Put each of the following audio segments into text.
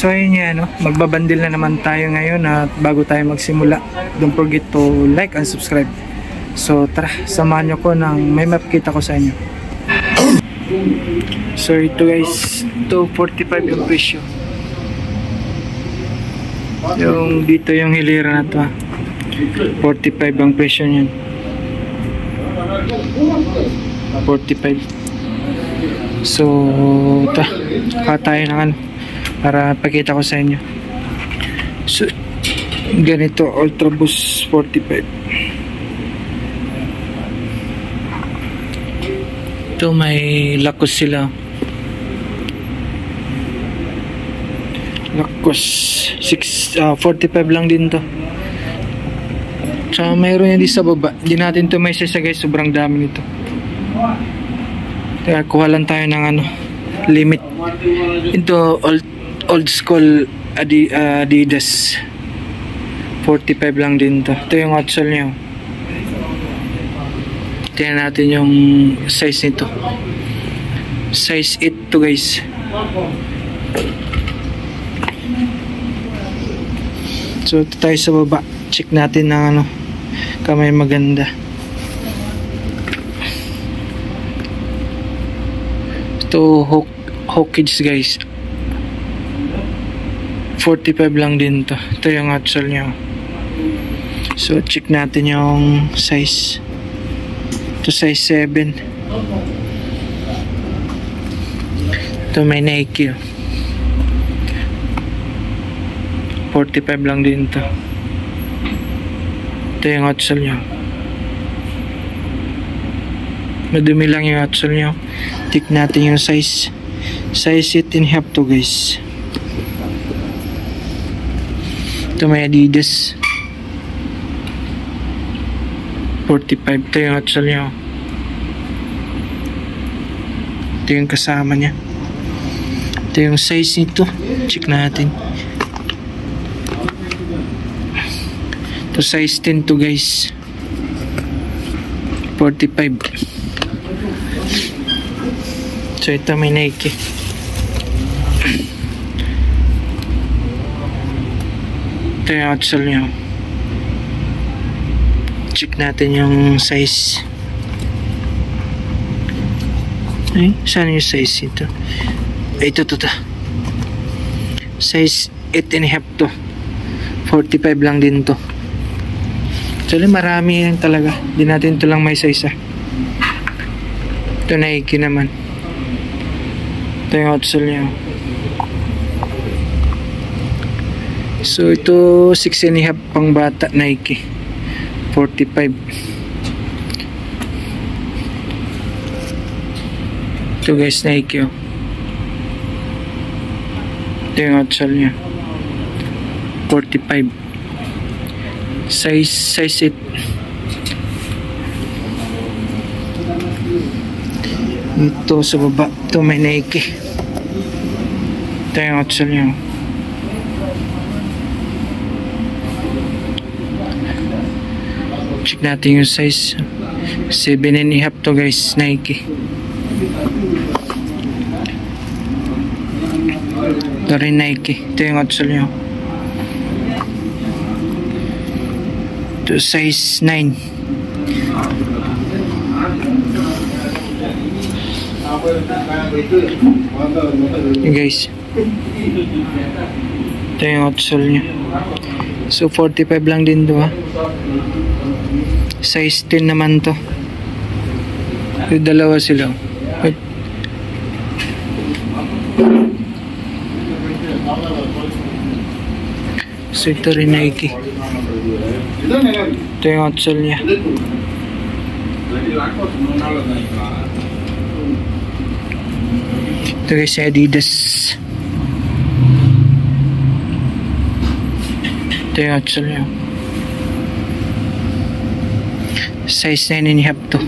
So ayun yan, no? Magbabandil na naman tayo ngayon at bago tayo magsimula, don't forget to like and subscribe. So tara, samahan nyo ko ng may mapakita ko sa inyo. So ito guys, 245 yung presyo. Yung dito yung hilira na to, 45 ang presyo niyan. 45. So tayo ng ano para pakita ko sa inyo. So ganito, Ultraboost 45. Ito may lakos sila. Lakos 45 lang din to. So mayroon yan di sa baba. Hindi natin to may sisa guys, sobrang dami nito. Kaya kuha lang tayo ng ano, limit. Ito old school Adidas 45 lang din to. Ito yung outsole niya. Tingnan natin yung size nito. Size 8 to guys. So ito tayo sa baba. Check natin ng ano, kamay maganda. Ito Hawkins guys, 45 lang din to. Ito yung outsole niya. So check natin yung size. Ito size 7. Ito may Nike, 45 lang din to. Ito yung outsole niya. Madumi lang yung outsole niya. Check natin yung size. Size 8.5 to guys. Ito may Adidas 45. Ito yung outsole niya. Ito yung kasama niya. Ito yung size nito. Check natin. Ito size 10 to guys. 45. So ito may Nike. Ito yung outsole niya. Check natin yung size. Ay, saan yung size ito? Ay, ito. Size 8.5 to. 45 lang din to. Actually, marami yan talaga. Di natin ito lang may size Ito Nike naman. Ito yung outsole niya. So ito 6.5 pang bata Nike 45. Ito guys Nike Ito yung outsole niya 45. Size 8. Ito sa baba. Ito may Nike. Ito yung outsole niya. Check natin yung size. 7.5 to guys, Nike. Ito rin Nike. Ito yung outsole niya. Ito size 9. Guys, ito yung outsole niya. So 45 lang din to Size 10 naman to. Yung dalawa sila. Wait. So ito rin Nike. Ito yung outsole niya. Ito guys Adidas. Ito yung outsole niya. Size 9.5 to.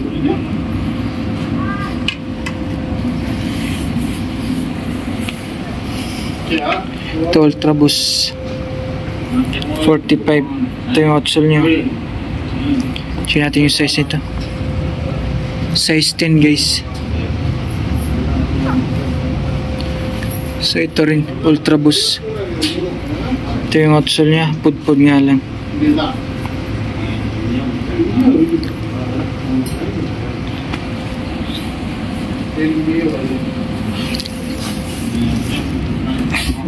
Ito Ultraboost 45. Ito yung outsole niya. Check natin yung size nito. Size 10 guys. So ito rin Ultraboost Ito yung outsole niya, pudpud nga lang.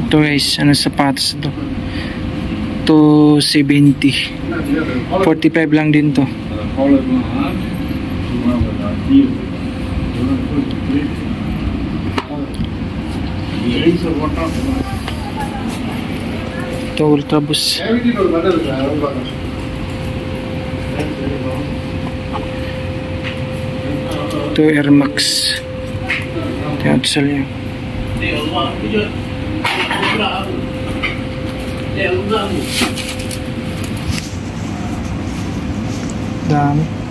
Ito guys, ano sapatos ito? 270. 45 lang din to. Ito Ultra Boost. Ito Air Max. Ito yung outsole niya. Dami.